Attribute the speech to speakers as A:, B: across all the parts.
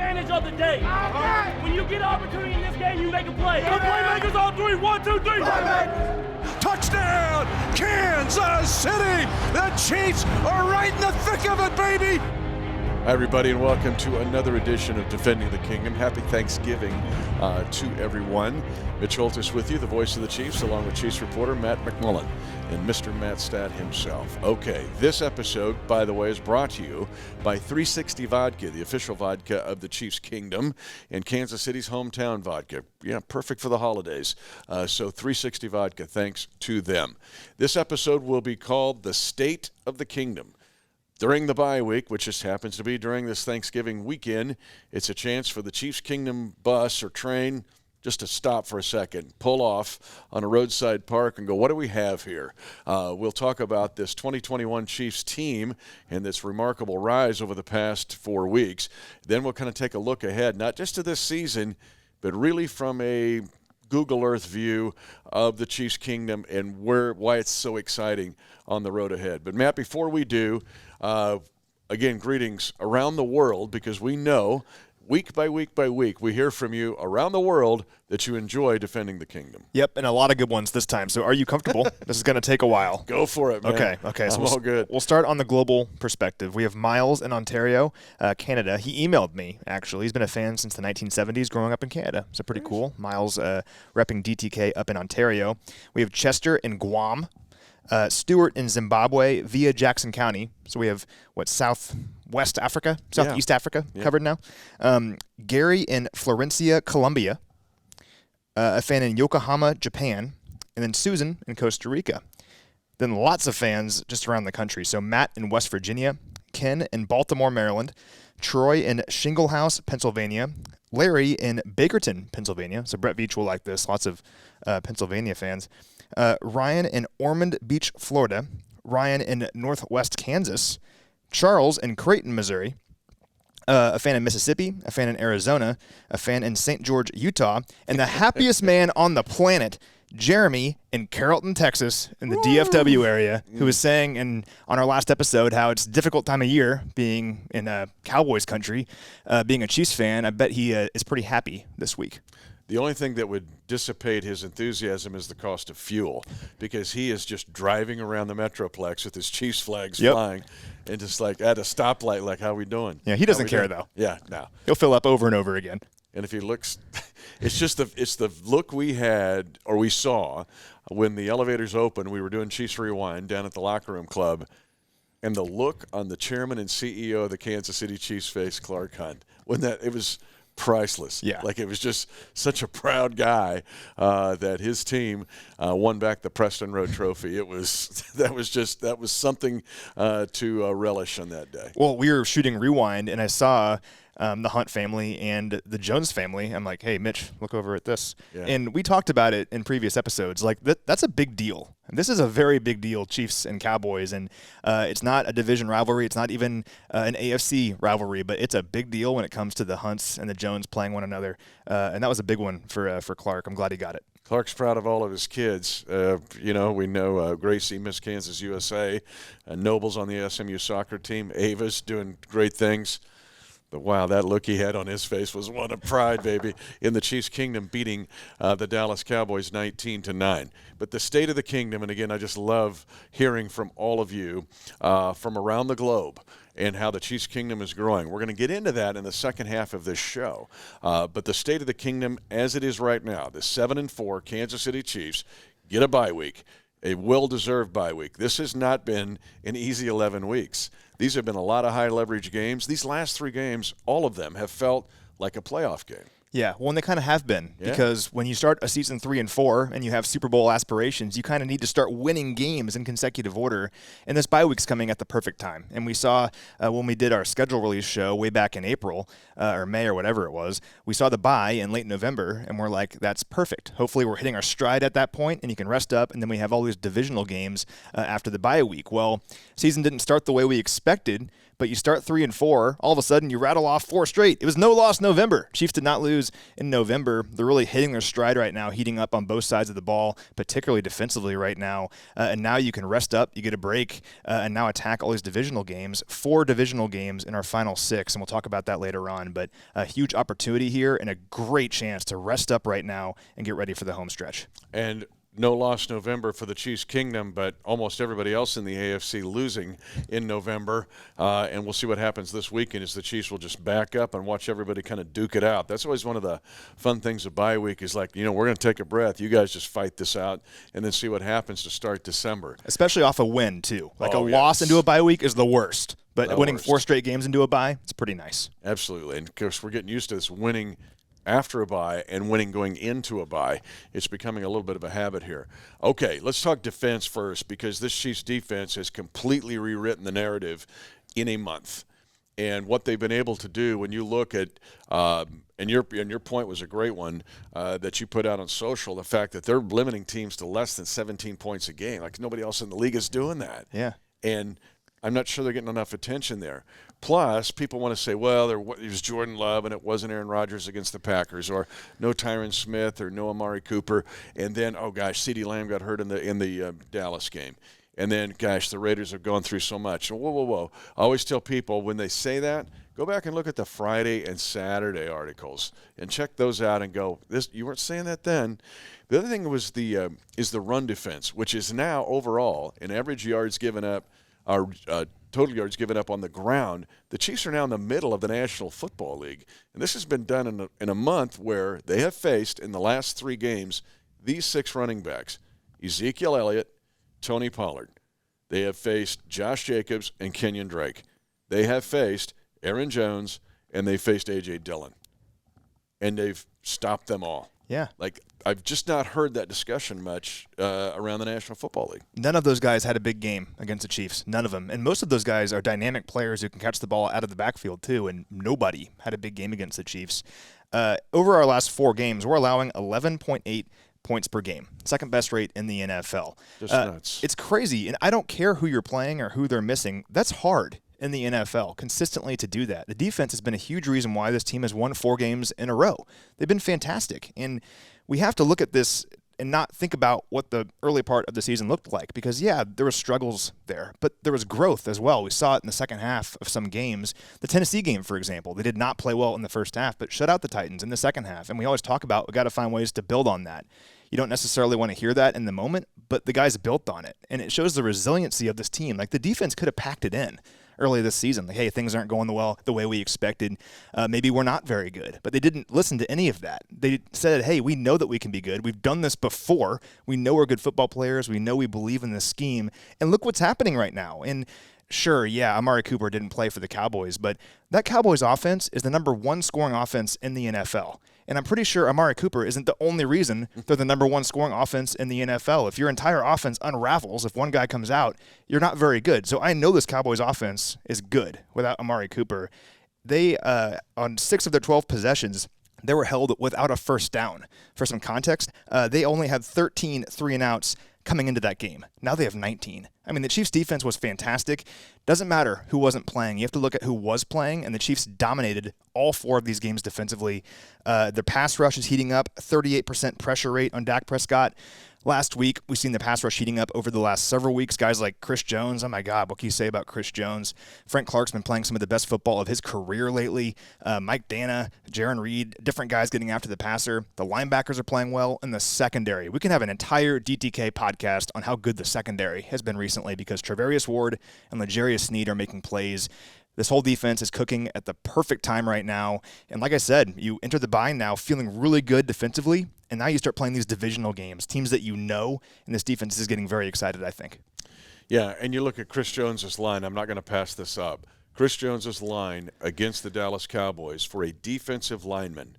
A: advantage of the day. When you get an opportunity in this game, you make a play. The playmakers on three. 1, 2, 3.
B: Touchdown, Kansas City! The Chiefs are right in the thick of it, baby! Hi, everybody, and welcome to another edition of Defending the Kingdom. Happy Thanksgiving to everyone. Mitch Holthus with you, the voice of the Chiefs, along with Chiefs reporter Matt McMullen and Mr. Matt Stat himself. Okay, this episode, by the way, is brought to you by 360 Vodka, the official vodka of the Chiefs Kingdom, and Kansas City's hometown vodka. Yeah, perfect for the holidays. So 360 Vodka, thanks to them. This episode will be called The State of the Kingdom. During the bye week, which just happens to be during this Thanksgiving weekend, it's a chance for the Chiefs Kingdom bus or train just to stop for a second, pull off on a roadside park and go, what do we have here? We'll talk about this 2021 Chiefs team and this remarkable rise over the past 4 weeks. Then we'll kind of take a look ahead, not just to this season, but really from a Google Earth view of the Chiefs Kingdom and why it's so exciting on the road ahead. But Matt, before we do, again, greetings around the world, because we know week by week by week we hear from you around the world that you enjoy defending the kingdom.
C: Yep, and a lot of good ones this time. So are you comfortable? This is going to take a while.
B: Go for it, man.
C: Okay. So
B: all good.
C: We'll start on the global perspective. We have Miles in Ontario, Canada. He emailed me, actually. He's been a fan since the 1970s growing up in Canada. So pretty cool. Miles repping DTK up in Ontario. We have Chester in Guam. Stuart in Zimbabwe via Jackson County. So we have, Southeast Africa covered now. Gary in Florencia, Colombia. A fan in Yokohama, Japan. And then Susan in Costa Rica. Then lots of fans just around the country. So Matt in West Virginia. Ken in Baltimore, Maryland. Troy in Shinglehouse, Pennsylvania. Larry in Bakerton, Pennsylvania. So Brett Veach will like this. Lots of Pennsylvania fans. Ryan in Ormond Beach, Florida. Ryan in Northwest Kansas. Charles in Creighton, Missouri. A fan in Mississippi. A fan in Arizona. A fan in St. George, Utah. And the happiest man on the planet, Jeremy in Carrollton, Texas, in the DFW area, who was saying on our last episode how it's a difficult time of year being in Cowboys country, being a Chiefs fan. I bet he is pretty happy this week.
B: The only thing that would dissipate his enthusiasm is the cost of fuel, because he is just driving around the Metroplex with his Chiefs flags flying and just like at a stoplight, like, how we doing?
C: Yeah, he doesn't care, though.
B: Yeah, no.
C: He'll fill up over and over again.
B: And if he looks, it's the look we saw when the elevators opened. We were doing Chiefs Rewind down at the Locker Room Club, and the look on the chairman and CEO of the Kansas City Chiefs face, Clark Hunt, it was priceless.
C: Yeah.
B: Like, it was just such a proud guy that his team won back the Preston Road Trophy. That was something to relish on that day.
C: Well, we were shooting Rewind, and I saw the Hunt family and the Jones family. I'm like, hey, Mitch, look over at this. Yeah. And we talked about it in previous episodes. Like, that's a big deal. This is a very big deal, Chiefs and Cowboys. And it's not a division rivalry. It's not even an AFC rivalry, but it's a big deal when it comes to the Hunts and the Jones playing one another. And that was a big one for Clark. I'm glad he got it.
B: Clark's proud of all of his kids. We know Gracie, Miss Kansas USA, Noble's on the SMU soccer team, Ava's doing great things. But wow, that look he had on his face was one of pride, baby, in the Chiefs Kingdom beating the Dallas Cowboys 19-9. But the state of the kingdom, and again, I just love hearing from all of you from around the globe and how the Chiefs Kingdom is growing. We're going to get into that in the second half of this show. But the state of the kingdom as it is right now, the 7-4 Kansas City Chiefs get a bye week, a well-deserved bye week. This has not been an easy 11 weeks. These have been a lot of high-leverage games. These last 3 games, all of them have felt like a playoff game.
C: Yeah, well, and they kind of have been, because when you start a season 3 and 4 and you have Super Bowl aspirations, you kind of need to start winning games in consecutive order. And this bye week's coming at the perfect time. And we saw when we did our schedule release show way back in April or May or whatever it was, we saw the bye in late November, and we're like, that's perfect. Hopefully we're hitting our stride at that point, and you can rest up, and then we have all these divisional games after the bye week. Well, season didn't start the way we expected, but you start 3-4, all of a sudden you rattle off 4 straight. It was no loss November. Chiefs did not lose in November. They're really hitting their stride right now, heating up on both sides of the ball, particularly defensively right now. And now you can rest up, you get a break, and now attack all these divisional games. 4 divisional games in our final 6, and we'll talk about that later on. But a huge opportunity here and a great chance to rest up right now and get ready for the home stretch.
B: And no loss November for the Chiefs Kingdom, but almost everybody else in the AFC losing in November. And we'll see what happens this weekend as the Chiefs will just back up and watch everybody kind of duke it out. That's always one of the fun things of bye week is like, we're going to take a breath. You guys just fight this out and then see what happens to start December.
C: Especially off a win, too. Like loss into a bye week is the worst. But winning 4 straight games into a bye, it's pretty nice.
B: Absolutely. And, of course, we're getting used to this winning after a bye and winning going into a bye. It's becoming a little bit of a habit here. Okay, let's talk defense first because this Chiefs defense has completely rewritten the narrative in a month. And what they've been able to do when you look at and your point was a great one that you put out on social, the fact that they're limiting teams to less than 17 points a game. Like nobody else in the league is doing that.
C: Yeah.
B: And I'm not sure they're getting enough attention there. Plus, people want to say, well, it was Jordan Love and it wasn't Aaron Rodgers against the Packers, or no Tyron Smith or no Amari Cooper. And then, oh, gosh, CeeDee Lamb got hurt in the Dallas game. And then, gosh, the Raiders have gone through so much. Whoa. I always tell people when they say that, go back and look at the Friday and Saturday articles and check those out and go, you weren't saying that then. The other thing was is the run defense, which is now overall in average yards given up, our total yards given up on the ground. The Chiefs are now in the middle of the National Football League. And this has been done in a month where they have faced, in the last 3 games, these 6 running backs: Ezekiel Elliott, Tony Pollard. They have faced Josh Jacobs and Kenyon Drake. They have faced Aaron Jones, and they faced A.J. Dillon. And they've stopped them all.
C: Yeah.
B: Like, I've just not heard that discussion much around the National Football League. None
C: of those guys had a big game against the Chiefs. None of them. And most of those guys are dynamic players who can catch the ball out of the backfield, too, and nobody had a big game against the Chiefs. Over our last 4 games, we're allowing 11.8 points per game. Second best rate in the NFL.
B: Just nuts.
C: It's crazy, and I don't care who you're playing or who they're missing. That's hard in the NFL consistently to do that. The defense has been a huge reason why this team has won 4 games in a row. They've been fantastic, and we have to look at this and not think about what the early part of the season looked like because, yeah, there were struggles there, but there was growth as well. We saw it in the second half of some games. The Tennessee game, for example, they did not play well in the first half, but shut out the Titans in the second half, and we always talk about we got to find ways to build on that. You don't necessarily want to hear that in the moment, but the guys built on it, and it shows the resiliency of this team. Like, the defense could have packed it in early this season. Like, hey, things aren't going the way we expected. Maybe we're not very good. But they didn't listen to any of that. They said, hey, we know that we can be good. We've done this before. We know we're good football players. We know we believe in this scheme. And look what's happening right now. And sure, yeah, Amari Cooper didn't play for the Cowboys, but that Cowboys offense is the number 1 scoring offense in the NFL. And I'm pretty sure Amari Cooper isn't the only reason they're the number 1 scoring offense in the NFL. If your entire offense unravels, if one guy comes out, you're not very good. So I know this Cowboys offense is good without Amari Cooper. They, on 6 of their 12 possessions, they were held without a first down. For some context, they only had 13 3-and-outs coming into that game. Now they have 19. I mean, the Chiefs' defense was fantastic. Doesn't matter who wasn't playing. You have to look at who was playing, and the Chiefs dominated all 4 of these games defensively. Their pass rush is heating up, 38% pressure rate on Dak Prescott. Last week, we've seen the pass rush heating up over the last several weeks. Guys like Chris Jones, oh my God, what can you say about Chris Jones? Frank Clark's been playing some of the best football of his career lately. Mike Dana, Jaron Reed, different guys getting after the passer. The linebackers are playing well in the secondary. We can have an entire DTK podcast on how good the secondary has been recently because Trevarius Ward and L'Jarius Sneed are making plays. This whole defense is cooking at the perfect time right now. And like I said, you enter the bye now feeling really good defensively, and now you start playing these divisional games, teams that you know, and this defense is getting very excited, I think.
B: Yeah, and you look at Chris Jones' line. I'm not going to pass this up. Chris Jones' line against the Dallas Cowboys for a defensive lineman,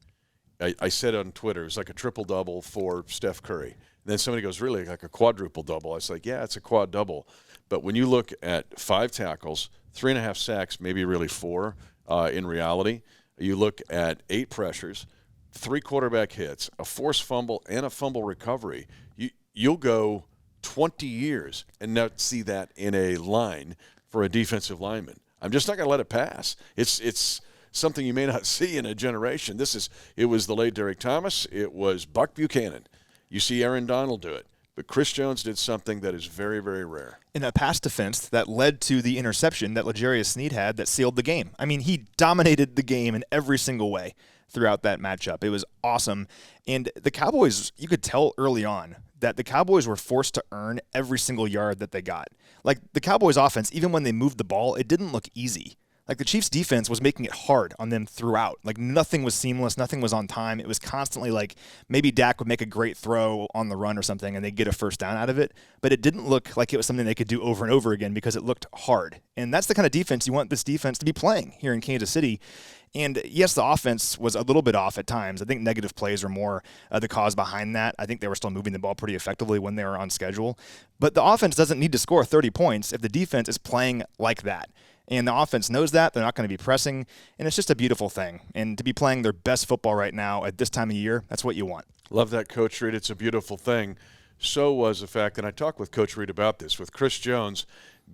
B: I said on Twitter, it was like a triple-double for Steph Curry. And then somebody goes, really, like a quadruple-double? I was like, yeah, it's a quad-double. But when you look at 5 tackles, 3.5 sacks, maybe really 4 in reality. You look at 8 pressures, 3 quarterback hits, a forced fumble, and a fumble recovery. You'll go 20 years and not see that in a line for a defensive lineman. I'm just not going to let it pass. It's something you may not see in a generation. It was the late Derek Thomas. It was Buck Buchanan. You see Aaron Donald do it. But Chris Jones did something that is very, very rare.
C: In a pass defense that led to the interception that L'Jarius Sneed had that sealed the game. I mean, he dominated the game in every single way throughout that matchup. It was awesome. And the Cowboys, you could tell early on that the Cowboys were forced to earn every single yard that they got. Like, the Cowboys offense, even when they moved the ball, it didn't look easy. Like, the Chiefs defense was making it hard on them throughout. Like, nothing was seamless. Nothing was on time. It was constantly like maybe Dak would make a great throw on the run or something and they'd get a first down out of it. But it didn't look like it was something they could do over and over again because it looked hard. And that's the kind of defense you want this defense to be playing here in Kansas City. And yes, the offense was a little bit off at times. I think negative plays are more the cause behind that. I think they were still moving the ball pretty effectively when they were on schedule. But the offense doesn't need to score 30 points if the defense is playing like that. And the offense knows that. They're not going to be pressing. And it's just a beautiful thing. And to be playing their best football right now at this time of year, that's what you want.
B: Love that, Coach Reed. It's a beautiful thing. So was the fact, and I talked with Coach Reed about this, with Chris Jones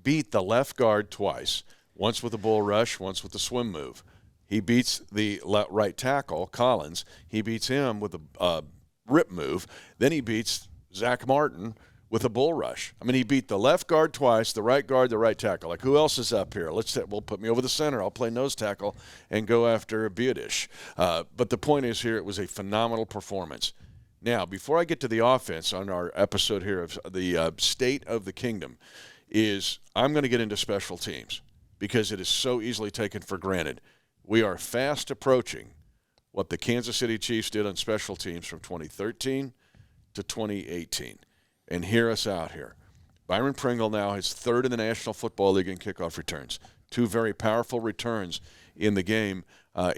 B: beat the left guard twice, once with a bull rush, once with a swim move. He beats the right tackle, Collins. He beats him with a rip move. Then he beats Zach Martin with a bull rush. I mean, he beat the left guard twice, the right guard, the right tackle. Like, who else is up here? We'll put me over the center. I'll play nose tackle and go after Biadish. But the point is here, it was a phenomenal performance. Now, before I get to the offense on our episode here of the State of the Kingdom, I'm going to get into special teams because it is so easily taken for granted. We are fast approaching what the Kansas City Chiefs did on special teams from 2013 to 2018. And hear us out here. Byron Pringle now is third in the National Football League in kickoff returns. Two very powerful returns in the game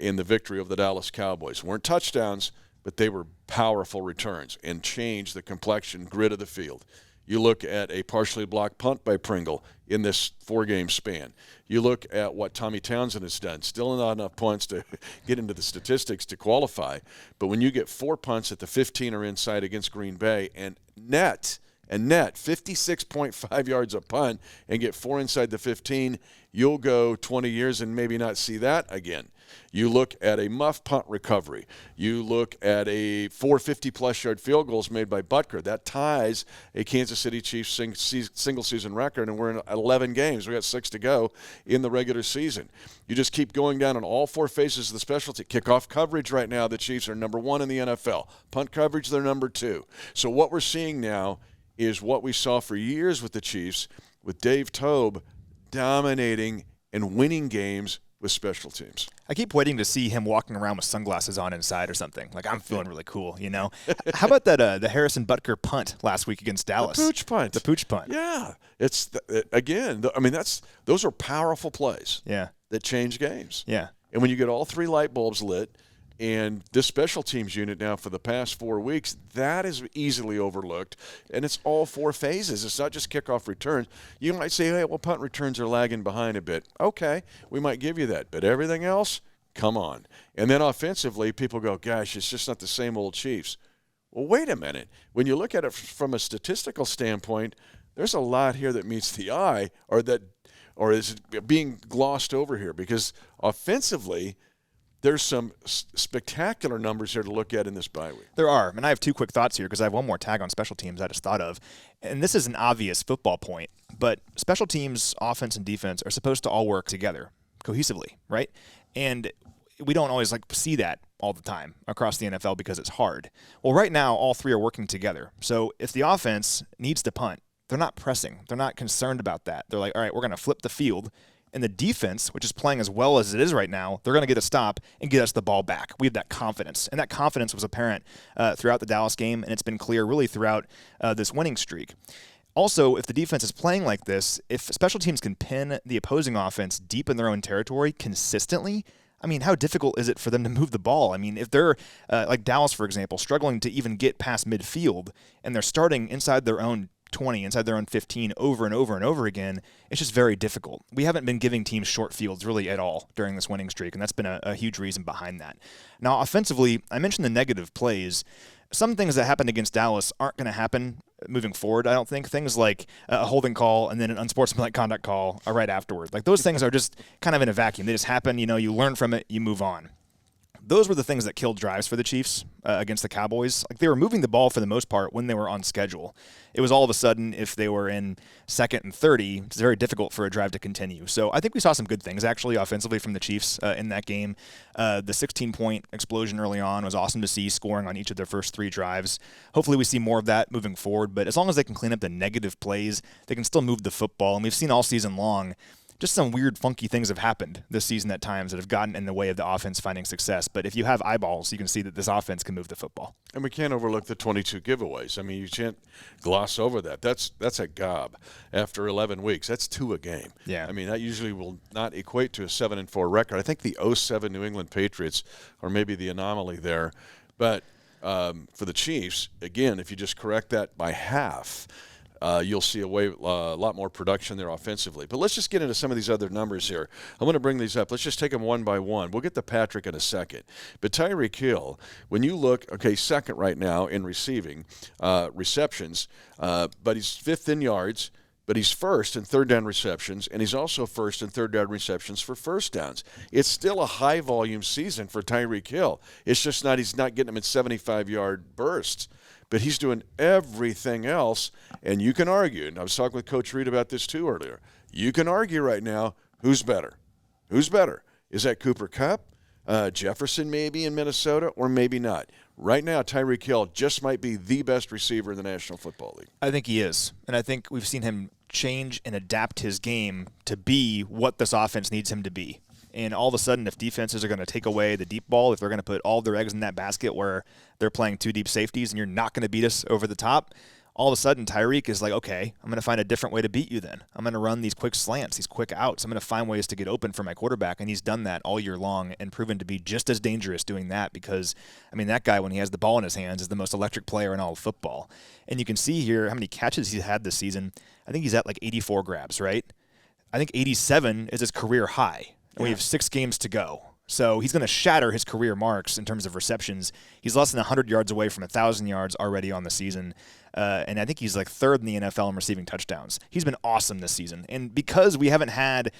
B: in the victory of the Dallas Cowboys. Weren't touchdowns, but they were powerful returns and changed the complexion, grid of the field. You look at a partially blocked punt by Pringle in this 4-game span. You look at what Tommy Townsend has done. Still not enough points to get into the statistics to qualify. But when you get 4 punts at the 15 or inside against Green Bay and net 56.5 yards a punt and get 4 inside the 15, you'll go 20 years and maybe not see that again. You look at a muff punt recovery. You look at a 450-plus yard field goals made by Butker. That ties a Kansas City Chiefs single-season record, and we're in 11 games. We got 6 to go in the regular season. You just keep going down on all 4 phases of the specialty. Kickoff coverage right now, the Chiefs are number 1 in the NFL. Punt coverage, they're number 2. So what we're seeing now is what we saw for years with the Chiefs, with Dave Toub dominating and winning games with special teams.
C: I keep waiting to see him walking around with sunglasses on inside or something. Like, I'm feeling really cool, you know? How about that the Harrison Butker punt last week against Dallas?
B: The pooch punt.
C: The pooch punt.
B: Yeah. Those are powerful plays.
C: Yeah.
B: That change games.
C: Yeah.
B: And when you get all 3 light bulbs lit, and this special teams unit now for the past 4 weeks, that is easily overlooked. And it's all 4 phases. It's not just kickoff returns. You might say, hey, well, punt returns are lagging behind a bit. Okay, we might give you that. But everything else, come on. And then offensively, people go, gosh, it's just not the same old Chiefs. Well, wait a minute. When you look at it from a statistical standpoint, there's a lot here that meets the eye or is being glossed over here. Because offensively, there's some spectacular numbers here to look at in this bye week.
C: There are, and I have 2 quick thoughts here because I have one more tag on special teams I just thought of. And this is an obvious football point, but special teams, offense and defense, are supposed to all work together cohesively, right? And we don't always see that all the time across the NFL because it's hard. Well, right now, all 3 are working together. So if the offense needs to punt, they're not pressing. They're not concerned about that. They're like, all right, we're going to flip the field. And the defense, which is playing as well as it is right now, they're going to get a stop and get us the ball back. We have that confidence. And that confidence was apparent throughout the Dallas game, and it's been clear really throughout this winning streak. Also, if the defense is playing like this, if special teams can pin the opposing offense deep in their own territory consistently, I mean, how difficult is it for them to move the ball? I mean, if they're, like Dallas, for example, struggling to even get past midfield, and they're starting inside their own 20, inside their own 15 over and over and over again, it's just very difficult. We haven't been giving teams short fields really at all during this winning streak, and that's been a huge reason behind that. Now, offensively, I mentioned the negative plays. some things that happened against Dallas aren't going to happen moving forward, I don't think. Things like a holding call and then an unsportsmanlike conduct call are right afterward. Like, those things are just kind of in a vacuum. They just happen. You learn from it, you move on. Those were the things that killed drives for the Chiefs against the Cowboys. Like, they were moving the ball for the most part when they were on schedule. It was all of a sudden, if they were in 2nd and 30, it's very difficult for a drive to continue. So I think we saw some good things, actually, offensively from the Chiefs in that game. The 16-point explosion early on was awesome to see, scoring on each of their first 3 drives. Hopefully we see more of that moving forward, but as long as they can clean up the negative plays, they can still move the football. And we've seen all season long, just some weird, funky things have happened this season at times that have gotten in the way of the offense finding success. But if you have eyeballs, you can see that this offense can move the football.
B: And we can't overlook the 22 giveaways. I mean, you can't gloss over that. That's a gob after 11 weeks. That's 2 a game.
C: Yeah.
B: I mean, that usually will not equate to a 7-4 record. I think the 07 New England Patriots are maybe the anomaly there. But for the Chiefs, again, if you just correct that by half, you'll see a lot more production there offensively. But let's just get into some of these other numbers here. I'm going to bring these up. Let's just take them one by one. We'll get to Patrick in a second. But Tyreek Hill, when you look, second right now in receiving receptions, but he's 5th in yards, but he's 1st in 3rd down receptions, and he's also 1st in 3rd down receptions for first downs. It's still a high-volume season for Tyreek Hill. It's just he's not getting them in 75-yard bursts. But he's doing everything else, and you can argue, and I was talking with Coach Reed about this too earlier, you can argue right now, who's better? Who's better? Is that Cooper Kupp, Jefferson maybe in Minnesota, or maybe not? Right now, Tyreek Hill just might be the best receiver in the National Football League.
C: I think he is, and I think we've seen him change and adapt his game to be what this offense needs him to be. And all of a sudden, if defenses are going to take away the deep ball, if they're going to put all their eggs in that basket where they're playing 2 deep safeties and you're not going to beat us over the top, all of a sudden Tyreek is like, okay, I'm going to find a different way to beat you then. I'm going to run these quick slants, these quick outs. I'm going to find ways to get open for my quarterback, and he's done that all year long and proven to be just as dangerous doing that because, that guy, when he has the ball in his hands, is the most electric player in all of football. And you can see here how many catches he's had this season. I think he's at like 84 grabs, right? I think 87 is his career high. And we have 6 games to go. So he's going to shatter his career marks in terms of receptions. He's less than 100 yards away from 1,000 yards already on the season. And I think he's like 3rd in the NFL in receiving touchdowns. He's been awesome this season. And because we haven't had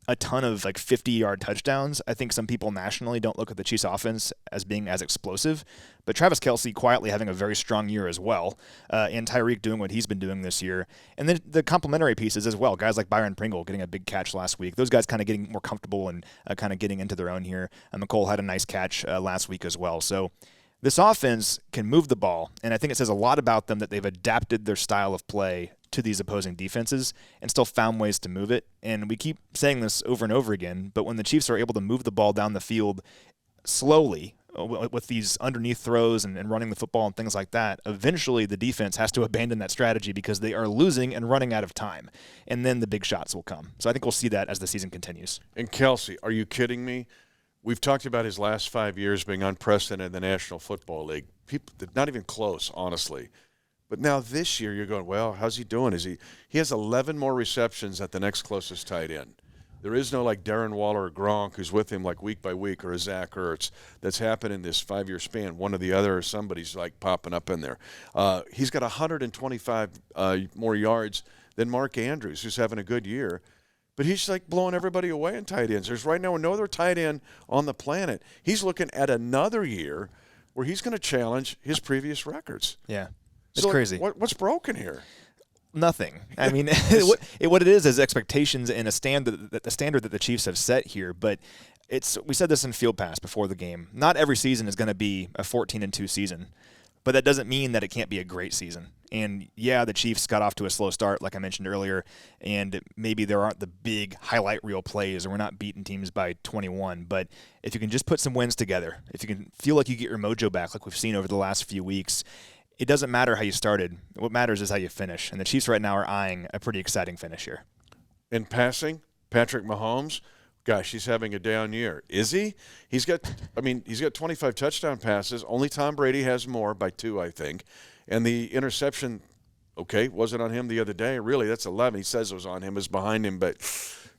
C: a ton of like 50-yard touchdowns, I think some people nationally don't look at the Chiefs offense as being as explosive. But Travis Kelce quietly having a very strong year as well, and Tyreek doing what he's been doing this year. And then the complementary pieces as well, guys like Byron Pringle getting a big catch last week. Those guys kind of getting more comfortable and kind of getting into their own here. McCole had a nice catch last week as well. So this offense can move the ball, and I think it says a lot about them that they've adapted their style of play to these opposing defenses and still found ways to move it. And we keep saying this over and over again, but when the Chiefs are able to move the ball down the field slowly with these underneath throws and running the football and things like that, eventually the defense has to abandon that strategy because they are losing and running out of time. And then the big shots will come. So I think we'll see that as the season continues.
B: And Kelce, are you kidding me? We've talked about his last 5 years being unprecedented in the National Football League. People, not even close, honestly. But now this year you're going, well, how's he doing? He has 11 more receptions at the next closest tight end. There is no like Darren Waller or Gronk who's with him like week by week, or a Zach Ertz that's happened in this 5-year span. One or the other, or somebody's like popping up in there. He's got 125 more yards than Mark Andrews, who's having a good year. But he's like blowing everybody away in tight ends. There's right now no other tight end on the planet. He's looking at another year where he's going to challenge his previous records.
C: Yeah. It's crazy.
B: What's broken here?
C: Nothing. I mean, what it is expectations and the standard that the Chiefs have set here. But we said this in Field Pass before the game. Not every season is going to be a 14-2 season, but that doesn't mean that it can't be a great season. And yeah, the Chiefs got off to a slow start, like I mentioned earlier, and maybe there aren't the big highlight reel plays, or we're not beating teams by 21. But if you can just put some wins together, if you can feel like you get your mojo back, like we've seen over the last few weeks, it doesn't matter how you started. What matters is how you finish. And the Chiefs right now are eyeing a pretty exciting finish here.
B: In passing, Patrick Mahomes, gosh, he's having a down year. Is he? He's got 25 touchdown passes. Only Tom Brady has more by 2, I think. And the interception, wasn't on him the other day. Really, that's 11. He says it was on him. It was behind him. But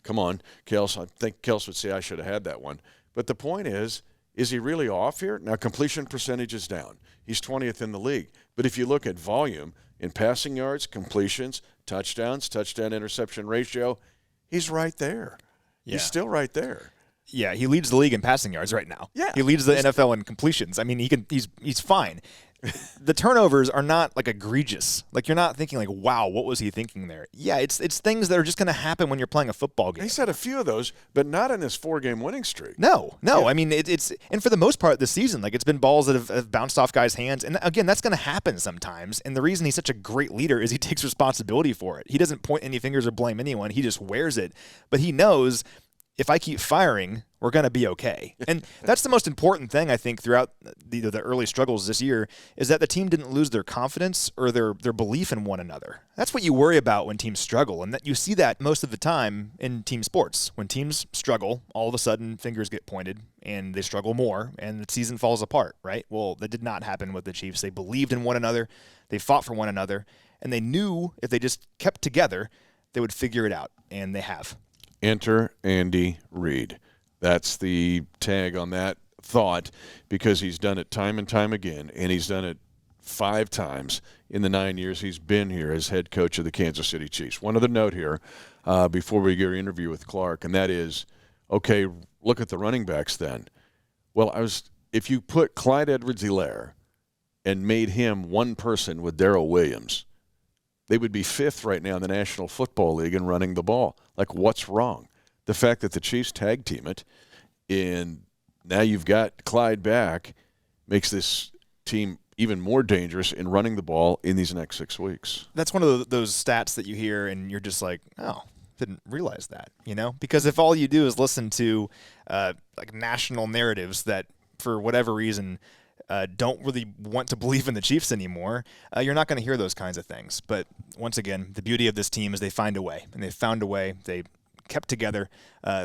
B: come on, Kels. I think Kels would say I should have had that one. But the point is Is he really off here? Now, completion percentage is down. He's 20th in the league. But if you look at volume in passing yards, completions, touchdowns, touchdown-interception ratio, he's right there.
C: Yeah.
B: He's still right there.
C: Yeah, he leads the league in passing yards right now.
B: Yeah.
C: He leads the NFL in completions. I mean, he's fine. The turnovers are not like egregious. Like, you're not thinking like, wow, what was he thinking there? Yeah, it's things that are just going to happen when you're playing a football game.
B: He's had a few of those, but not in this 4-game winning streak.
C: No.
B: Yeah.
C: I mean, it's and for the most part this season, like, it's been balls that have bounced off guys' hands. And again, that's going to happen sometimes. And the reason he's such a great leader is he takes responsibility for it. He doesn't point any fingers or blame anyone. He just wears it. But he knows, if I keep firing, we're going to be okay. And that's the most important thing, I think, throughout the early struggles this year, is that the team didn't lose their confidence or their belief in one another. That's what you worry about when teams struggle, and that you see that most of the time in team sports. When teams struggle, all of a sudden fingers get pointed, and they struggle more, and the season falls apart, right? Well, that did not happen with the Chiefs. They believed in one another, they fought for one another, and they knew if they just kept together, they would figure it out, and they have.
B: Enter Andy Reid. That's the tag on that thought, because he's done it time and time again, and he's done it 5 times in the 9 years he's been here as head coach of the Kansas City Chiefs. One other note here before we get our interview with Clark, and that is, okay, look at the running backs then. Well, if you put Clyde Edwards-Helaire and made him one person with Darrell Williams, they would be 5th right now in the National Football League in running the ball. Like, what's wrong? The fact that the Chiefs tag team it, and now you've got Clyde back, makes this team even more dangerous in running the ball in these next 6 weeks.
C: That's one of those stats that you hear, and you're just like, oh, didn't realize that, Because if all you do is listen to like national narratives that, for whatever reason, don't really want to believe in the Chiefs anymore, you're not going to hear those kinds of things. But once again, the beauty of this team is they find a way, and they found a way. They kept together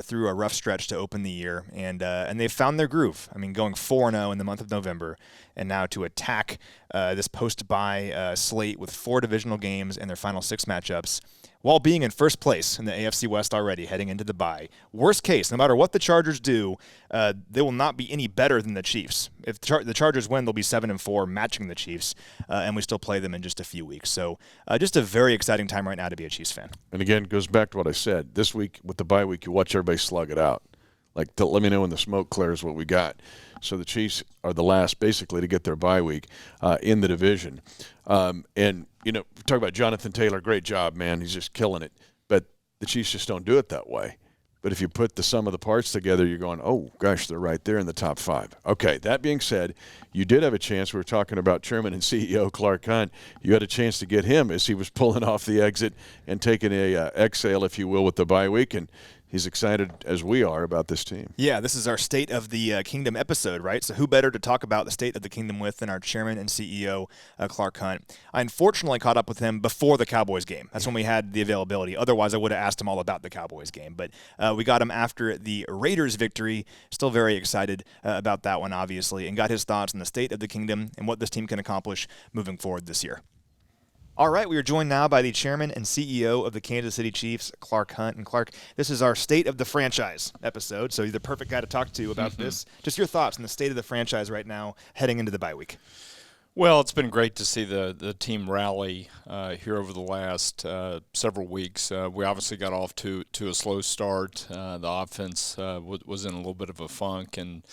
C: through a rough stretch to open the year, and they've found their groove. I mean, going 4-0 in the month of November, and now to attack this post-bye slate with 4 divisional games and their final 6 matchups, while being in first place in the AFC West already heading into the bye. Worst case, no matter what the Chargers do, they will not be any better than the Chiefs. If the Chargers win, they'll be 7-4, matching the Chiefs, and we still play them in just a few weeks. So just a very exciting time right now to be a Chiefs fan.
B: And again, it goes back to what I said. This week, with the bye week, you watch everybody slug it out. Like, let me know when the smoke clears what we got. So the Chiefs are the last, basically, to get their bye week in the division. And, talk about Jonathan Taylor, great job, man. He's just killing it. But the Chiefs just don't do it that way. But if you put the sum of the parts together, you're going, oh, gosh, they're right there in the top 5. Okay, that being said, you did have a chance. We were talking about Chairman and CEO Clark Hunt. You had a chance to get him as he was pulling off the exit and taking a exhale, if you will, with the bye week. And he's excited, as we are, about this team.
C: Yeah, this is our State of the Kingdom episode, right? So who better to talk about the State of the Kingdom with than our chairman and CEO, Clark Hunt. I unfortunately caught up with him before the Cowboys game. That's when we had the availability. Otherwise, I would have asked him all about the Cowboys game. But we got him after the Raiders victory. Still very excited about that one, obviously, and got his thoughts on the State of the Kingdom and what this team can accomplish moving forward this year. All right, we are joined now by the chairman and CEO of the Kansas City Chiefs, Clark Hunt. And Clark, this is our State of the Franchise episode, so you're the perfect guy to talk to about this. Just your thoughts on the state of the franchise right now heading into the bye week.
D: Well, it's been great to see the team rally here over the last several weeks. We obviously got off to a slow start. The offense was in a little bit of a funk, and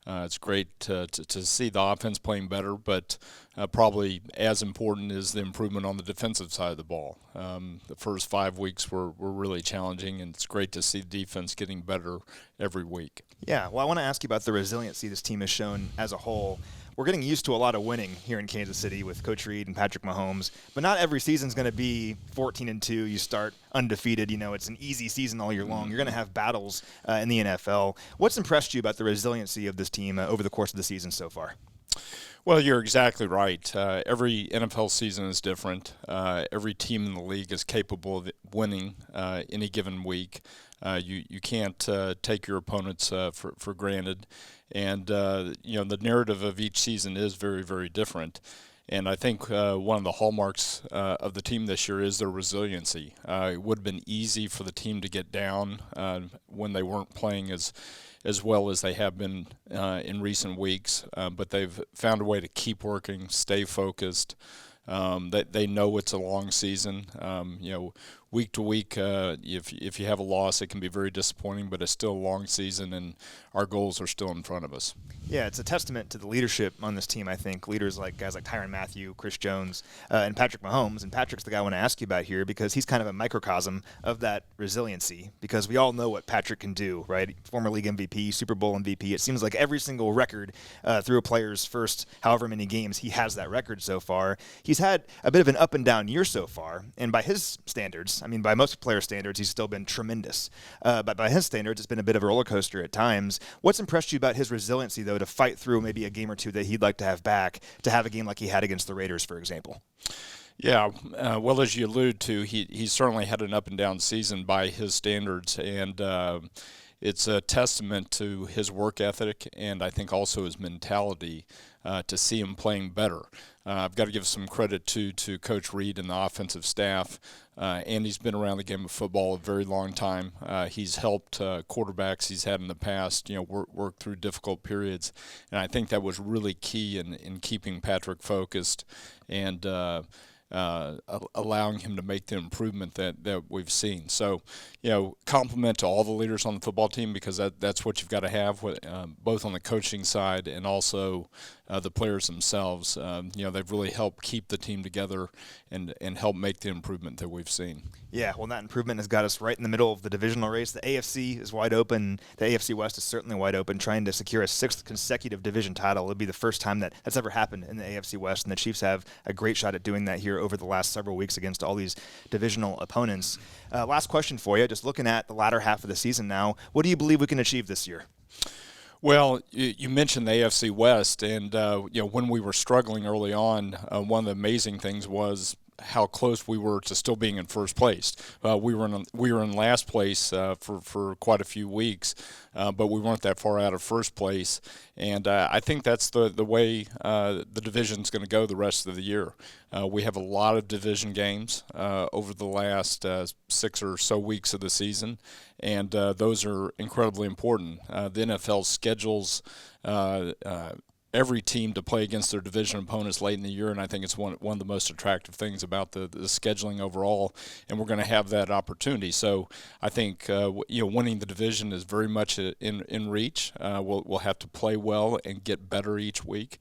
D: it's great to see the offense playing better, but probably as important is the improvement on the defensive side of the ball. The first 5 weeks were really challenging, and it's great to see the defense getting better every week.
C: Yeah, well, I want to ask you about the resiliency this team has shown as a whole. We're getting used to a lot of winning here in Kansas City with Coach Reid and Patrick Mahomes, but not every season's going to be 14-2. You start undefeated. It's an easy season all year long. You're going to have battles in the NFL. What's impressed you about the resiliency of this team over the course of the season so far?
D: Well, you're exactly right. Every NFL season is different. Every team in the league is capable of winning any given week. You can't take your opponents for granted. And, the narrative of each season is very, very different. And I think one of the hallmarks of the team this year is their resiliency. It would have been easy for the team to get down when they weren't playing as as well as they have been in recent weeks, but they've found a way to keep working, stay focused. They know it's a long season. Week to week, if you have a loss, it can be very disappointing, but it's still a long season, and our goals are still in front of us.
C: Yeah, it's a testament to the leadership on this team, I think. Leaders like guys like Tyrann Mathieu, Chris Jones, and Patrick Mahomes. And Patrick's the guy I want to ask you about here because he's kind of a microcosm of that resiliency, because we all know what Patrick can do, right? Former league MVP, Super Bowl MVP. It seems like every single record through a player's first however many games, he has that record so far. He's had a bit of an up and down year so far, and by his standards, I mean, by most player standards, he's still been tremendous. But by his standards, it's been a bit of a roller coaster at times. What's impressed you about his resiliency, though, to fight through maybe a game or two that he'd like to have back, to have a game like he had against the Raiders, for example?
D: Yeah, well, as you allude to, he certainly had an up and down season by his standards, and it's a testament to his work ethic and I think also his mentality to see him playing better. I've got to give some credit to Coach Reed and the offensive staff. Andy's been around the game of football a very long time. He's helped quarterbacks he's had in the past, work through difficult periods, and I think that was really key in keeping Patrick focused and allowing him to make the improvement that we've seen. So, compliment to all the leaders on the football team, because that's what you've got to have, both on the coaching side and also the players themselves. They've really helped keep the team together and help make the improvement that we've seen.
C: Yeah, well, that improvement has got us right in the middle of the divisional race. The AFC is wide open. The AFC West is certainly wide open, trying to secure a 6th consecutive division title. It'll be the first time that's ever happened in the AFC West, and the Chiefs have a great shot at doing that here over the last several weeks against all these divisional opponents. Last question for you, just looking at the latter half of the season now, what do you believe we can achieve this year?
D: Well, you mentioned the AFC West, and when we were struggling early on, one of the amazing things was how close we were to still being in first place. We were in last place for quite a few weeks, but we weren't that far out of first place. And I think that's the way the division's going to go the rest of the year. We have a lot of division games over the last 6 or so weeks of the season, and those are incredibly important. The NFL schedules every team to play against their division opponents late in the year, and I think it's one of the most attractive things about the scheduling overall, and we're going to have that opportunity. So I think winning the division is very much in reach. We'll have to play well and get better each week.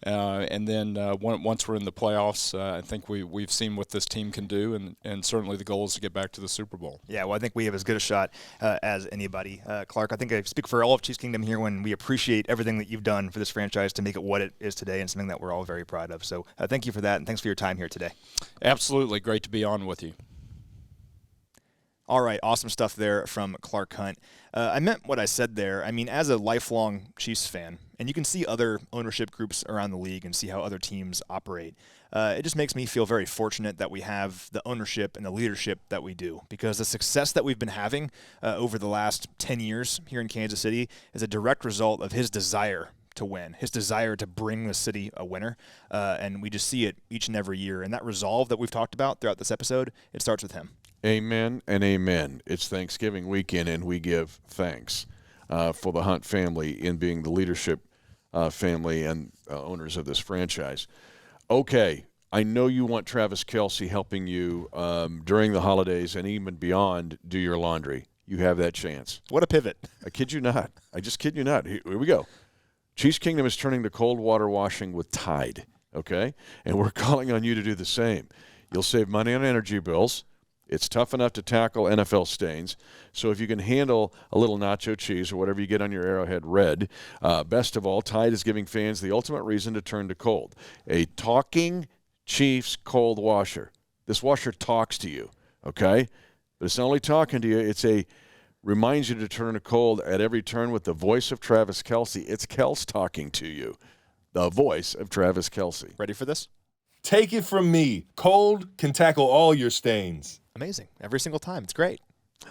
D: And then once we're in the playoffs, I think we've seen what this team can do, and certainly the goal is to get back to the Super Bowl.
C: Yeah, well, I think we have as good a shot as anybody. Clark, I think I speak for all of Chiefs Kingdom here when we appreciate everything that you've done for this franchise to make it what it is today, and something that we're all very proud of. So thank you for that, and thanks for your time here today.
D: Absolutely. Great to be on with you.
C: All right, awesome stuff there from Clark Hunt. I meant what I said there. I mean, as a lifelong Chiefs fan, and you can see other ownership groups around the league and see how other teams operate, it just makes me feel very fortunate that we have the ownership and the leadership that we do, because the success that we've been having over the last 10 years here in Kansas City is a direct result of his desire to win, his desire to bring the city a winner, and we just see it each and every year. And that resolve that we've talked about throughout this episode, it starts with him.
B: Amen and amen. It's Thanksgiving weekend, and we give thanks for the Hunt family in being the leadership family and owners of this franchise. Okay, I know you want Travis Kelce helping you during the holidays and even beyond do your laundry. You have that chance.
C: What a pivot.
B: I kid you not. I just kid you not. Here we go. Chiefs Kingdom is turning to cold water washing with Tide, okay? And we're calling on you to do the same. You'll save money on energy bills. It's tough enough to tackle NFL stains. So if you can handle a little nacho cheese or whatever you get on your Arrowhead Red, best of all, Tide is giving fans the ultimate reason to turn to cold. A talking Chiefs cold washer. This washer talks to you, okay? But it's not only talking to you, reminds you to turn to cold at every turn with the voice of Travis Kelce. It's Kels talking to you, the voice of Travis Kelce.
C: Ready for this?
E: Take it from me. Cold can tackle all your stains.
C: Amazing. Every single time. It's great.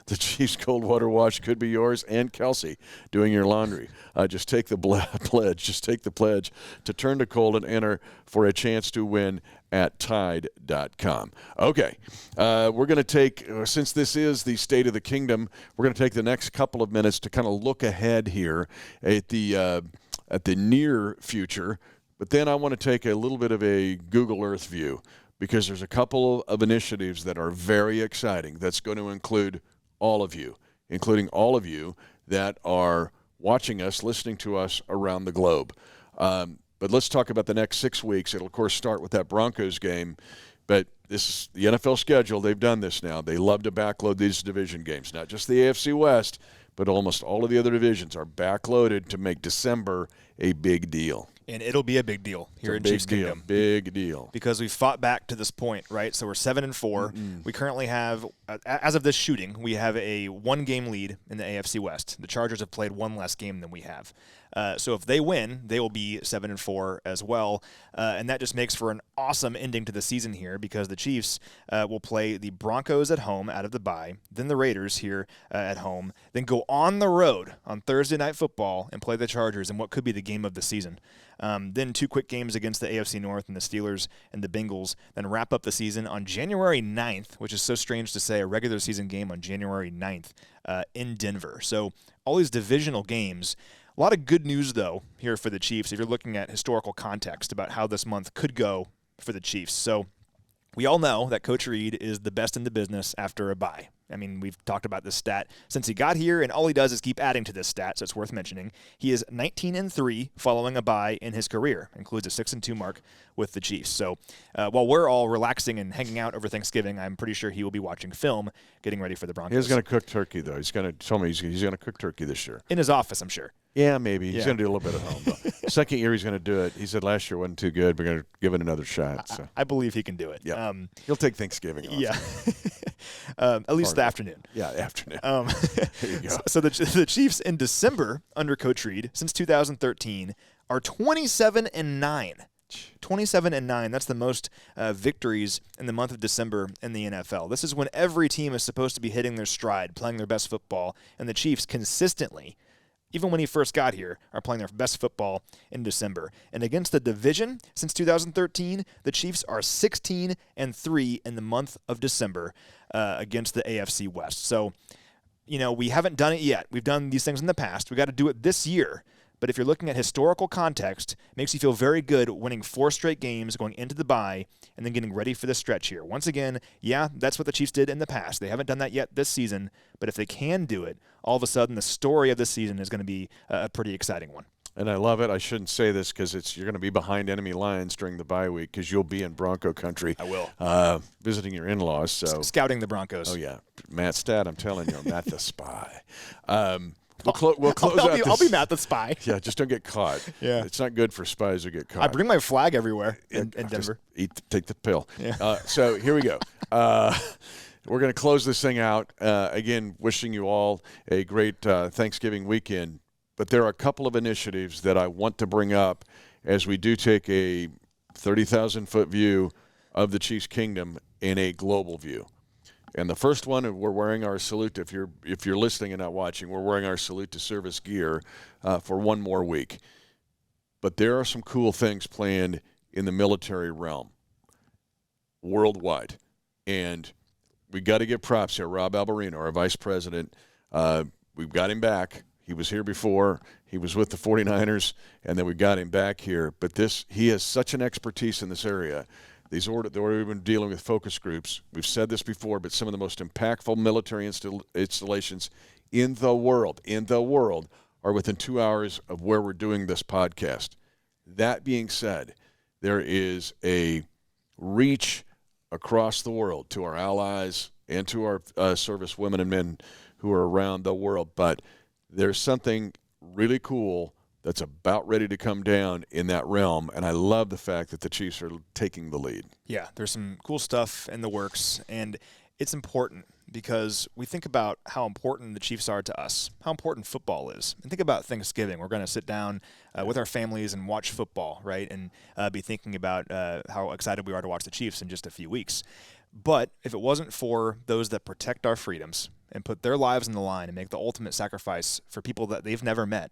B: The Chiefs cold water wash could be yours and Kelsey doing your laundry. Just take the pledge. Just take the pledge to turn to cold and enter for a chance to win at Tide.com. Okay, we're going to take, since this is the State of the Kingdom, we're going to take the next couple of minutes to kind of look ahead here at the near future. But then I want to take a little bit of a Google Earth view, because there's a couple of initiatives that are very exciting that's going to include all of you, including all of you that are watching us, listening to us around the globe. But let's talk about the next 6 weeks. It'll, of course, start with that Broncos game. But this is the NFL schedule. They've done this now. They love to backload these division games, not just the AFC West, but almost all of the other divisions are backloaded to make December a big deal.
C: And it'll be a big deal here in Chiefs Kingdom.
B: Big deal.
C: Because we've fought back to this point, right? So we're 7-4. Mm-hmm. We currently have, as of this shooting, we have a 1-game lead in the AFC West. The Chargers have played one less game than we have. So if they win, they will be 7-4 as well. And that just makes for an awesome ending to the season here, because the Chiefs will play the Broncos at home out of the bye, then the Raiders here at home, then go on the road on Thursday Night Football and play the Chargers in what could be the game of the season. Then 2 quick games against the AFC North and the Steelers and the Bengals, then wrap up the season on January 9th, which is so strange to say, a regular season game on January 9th in Denver. So all these divisional games. A lot of good news, though, here for the Chiefs if you're looking at historical context about how this month could go for the Chiefs. So we all know that Coach Reid is the best in the business after a bye. I mean, we've talked about this stat since he got here, and all he does is keep adding to this stat, so it's worth mentioning. He is 19-3 following a bye in his career, includes a 6-2 mark with the Chiefs. So while we're all relaxing and hanging out over Thanksgiving, I'm pretty sure he will be watching film, getting ready for the Broncos.
B: He's going to cook turkey, though. He's going to tell me he's going to cook turkey this year.
C: In his office, I'm sure.
B: Yeah, maybe. He's going to do a little bit at home, though. Second year he's going to do it. He said last year wasn't too good. We're going to give it another shot. So.
C: I believe he can do it.
B: Yeah. He'll take Thanksgiving off.
C: Yeah. At least the afternoon.
B: Yeah, afternoon. There you go.
C: So the Chiefs in December under Coach Reid since 2013 are 27-9. 27-9. That's the most victories in the month of December in the NFL. This is when every team is supposed to be hitting their stride, playing their best football, and the Chiefs consistently, even when he first got here, are playing their best football in December. And against the division, since 2013, the Chiefs are 16-3 in the month of December against the AFC West. So, we haven't done it yet. We've done these things in the past. We got to do it this year. But if you're looking at historical context, it makes you feel very good winning 4 straight games, going into the bye, and then getting ready for the stretch here. Once again, yeah, that's what the Chiefs did in the past. They haven't done that yet this season, but if they can do it, all of a sudden the story of this season is going to be a pretty exciting one.
B: And I love it. I shouldn't say this because you're going to be behind enemy lines during the bye week because you'll be in Bronco country.
C: I will.
B: Visiting your in-laws. So
C: scouting the Broncos.
B: Oh, yeah. Matt Stad, I'm telling you, Matt the Spy. We'll close out this.
C: I'll be Matt the Spy.
B: Yeah, just don't get caught.
C: Yeah.
B: It's not good for spies to get caught.
C: I bring my flag everywhere in Denver.
B: Take the pill.
C: Yeah.
B: So here we go. We're going to close this thing out. Again, wishing you all a great Thanksgiving weekend. But there are a couple of initiatives that I want to bring up as we do take a 30,000-foot view of the Chiefs Kingdom in a global view. And the first one, we're wearing our salute. If you're listening and not watching, we're wearing our salute to service gear for one more week. But there are some cool things planned in the military realm worldwide. And we got to give props here. Rob Albarino, our vice president, we've got him back. He was here before. He was with the 49ers, and then we got him back here. But he has such an expertise in this area. We've been dealing with focus groups. We've said this before, but some of the most impactful military installations in the world are within 2 hours of where we're doing this podcast. That being said, there is a reach across the world to our allies and to our service women and men who are around the world. But there's something really cool that's about ready to come down in that realm, and I love the fact that the Chiefs are taking the lead.
C: Yeah, there's some cool stuff in the works, and it's important because we think about how important the Chiefs are to us, how important football is. And think about Thanksgiving. We're going to sit down with our families and watch football, right, and be thinking about how excited we are to watch the Chiefs in just a few weeks. But if it wasn't for those that protect our freedoms and put their lives on the line and make the ultimate sacrifice for people that they've never met,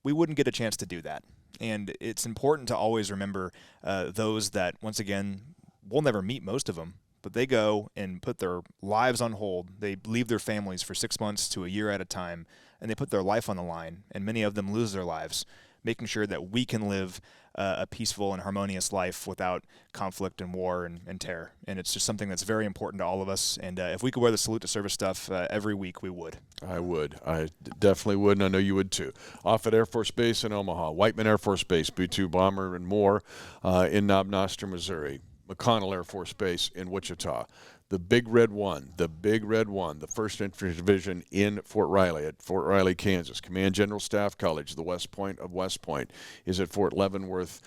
C: we wouldn't get a chance to do that. And it's important to always remember those that, once again, we'll never meet most of them, but they go and put their lives on hold. They leave their families for 6 months to a year at a time, and they put their life on the line, and many of them lose their lives, making sure that we can live a peaceful and harmonious life without conflict and war and terror. And it's just something that's very important to all of us. And if we could wear the Salute to Service stuff every week, we would.
B: I would. I definitely would, and I know you would too. Offutt Air Force Base in Omaha, Whiteman Air Force Base, B-2 bomber and more in Knob Noster, Missouri, McConnell Air Force Base in Wichita, the Big Red One, the 1st Infantry Division in Fort Riley, at Fort Riley, Kansas. Command General Staff College, the West Point of West Point, is at Fort Leavenworth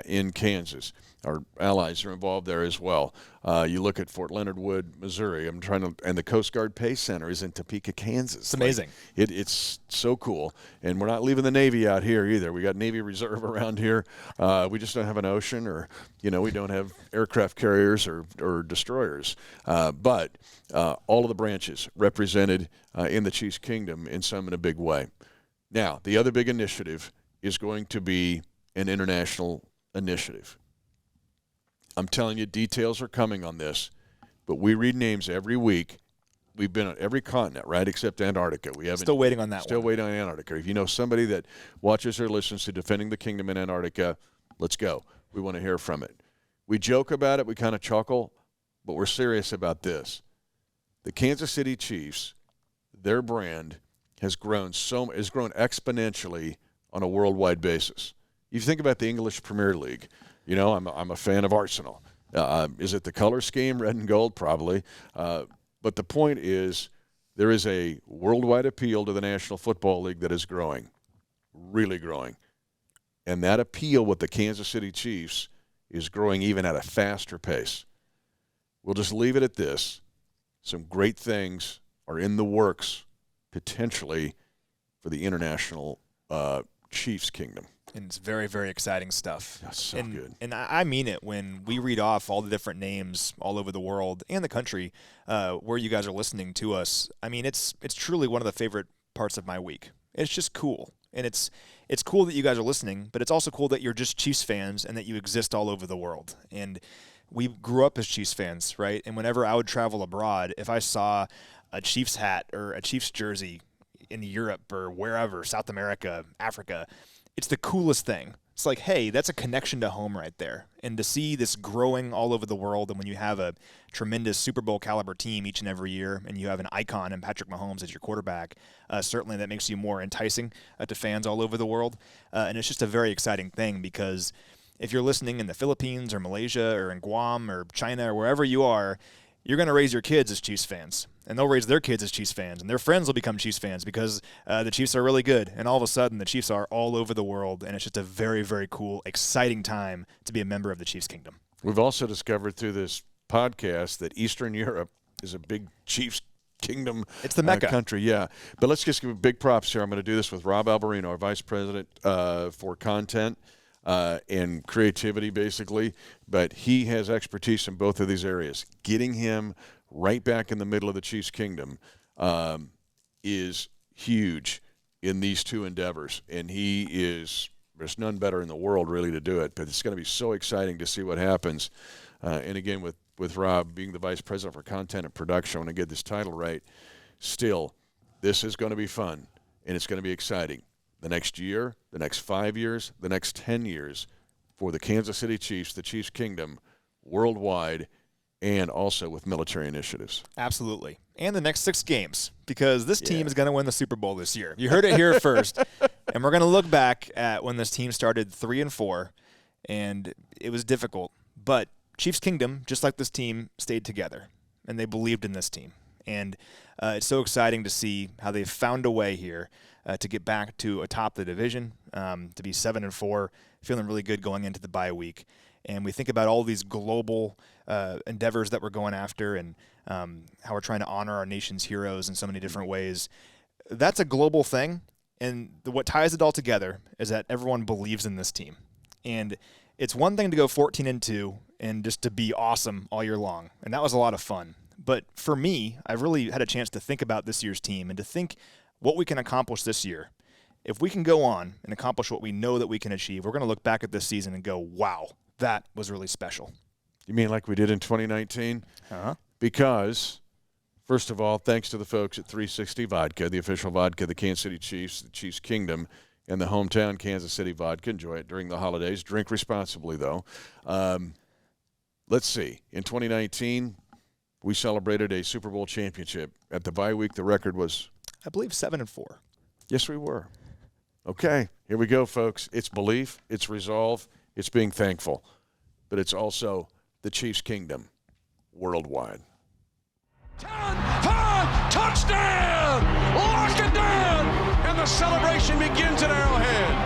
B: in Kansas. Our allies are involved there as well. You look at Fort Leonard Wood, Missouri. And the Coast Guard Pay Center is in Topeka, Kansas.
C: It's amazing.
B: It's so cool. And we're not leaving the Navy out here either. We got Navy Reserve around here. We just don't have an ocean, or we don't have aircraft carriers or destroyers. But all of the branches represented in the Chiefs Kingdom in a big way. Now, the other big initiative is going to be an international initiative. I'm telling you, details are coming on this, but we read names every week. We've been on every continent, right, except Antarctica. We haven't.
C: Still waiting on that one.
B: Still waiting on Antarctica. If you know somebody that watches or listens to Defending the Kingdom in Antarctica, let's go. We want to hear from it. We joke about it. We kind of chuckle, but we're serious about this. The Kansas City Chiefs, their brand has grown exponentially on a worldwide basis. You think about the English Premier League. I'm a fan of Arsenal. Is it the color scheme, red and gold? Probably. But the point is, there is a worldwide appeal to the National Football League that is growing, really growing. And that appeal with the Kansas City Chiefs is growing even at a faster pace. We'll just leave it at this. Some great things are in the works, potentially, for the international Chiefs Kingdom.
C: And it's very, very exciting stuff.
B: That's so good.
C: And I mean it when we read off all the different names all over the world and the country where you guys are listening to us. I mean, it's truly one of the favorite parts of my week. It's just cool. And it's cool that you guys are listening, but it's also cool that you're just Chiefs fans and that you exist all over the world. And we grew up as Chiefs fans, right? And whenever I would travel abroad, if I saw a Chiefs hat or a Chiefs jersey in Europe or wherever, South America, Africa, it's the coolest thing. It's like, hey, that's a connection to home right there. And to see this growing all over the world, and when you have a tremendous Super Bowl caliber team each and every year, and you have an icon in Patrick Mahomes as your quarterback, certainly that makes you more enticing to fans all over the world. And it's just a very exciting thing, because if you're listening in the Philippines or Malaysia or in Guam or China or wherever you are, you're going to raise your kids as Chiefs fans, and they'll raise their kids as Chiefs fans, and their friends will become Chiefs fans because the Chiefs are really good, and all of a sudden the Chiefs are all over the world, and it's just a very, very cool, exciting time to be a member of the Chiefs Kingdom.
B: We've also discovered through this podcast that Eastern Europe is a big Chiefs Kingdom.
C: It's the Mecca
B: country, yeah. But let's just give big props here. I'm going to do this with Rob Alberino, our Vice President for Content and Creativity, basically. But he has expertise in both of these areas. Getting him right back in the middle of the Chiefs Kingdom is huge in these two endeavors. And there's none better in the world, really, to do it. But it's going to be so exciting to see what happens. And again, with Rob being the Vice President for Content and Production, I want to get this title right. Still, this is going to be fun, and it's going to be exciting. The next year, the next 5 years, the next 10 years for the Kansas City Chiefs, the Chiefs Kingdom, worldwide, and also with military initiatives.
C: Absolutely. And the next 6 games, because this team is going to win the Super Bowl this year. You heard it here first. And we're going to look back at when this team started 3-4, and it was difficult. But Chiefs Kingdom, just like this team, stayed together, and they believed in this team. And it's so exciting to see how they've found a way here to get back to atop the division, to be 7-4, feeling really good going into the bye week. And we think about all these global endeavors that we're going after, and how we're trying to honor our nation's heroes in so many different ways. That's a global thing, and what ties it all together is that everyone believes in this team. And it's one thing to go 14-2 and just to be awesome all year long. And that was a lot of fun. But for me, I've really had a chance to think about this year's team and to think what we can accomplish this year. If we can go on and accomplish what we know that we can achieve, we're going to look back at this season and go, wow, that was really special.
B: You mean like we did in 2019?
C: Uh-huh.
B: Because, first of all, thanks to the folks at 360 Vodka, the official vodka of the Kansas City Chiefs, the Chiefs Kingdom, and the hometown Kansas City Vodka. Enjoy it during the holidays. Drink responsibly, though. Let's see. In 2019, we celebrated a Super Bowl championship. At the bye week, the record was?
C: I believe 7-4.
B: Yes, we were. Okay, here we go, folks. It's belief, it's resolve, it's being thankful. But it's also the Chiefs Kingdom worldwide.
E: 10, 5, touchdown! Lock it down! And the celebration begins at Arrowhead.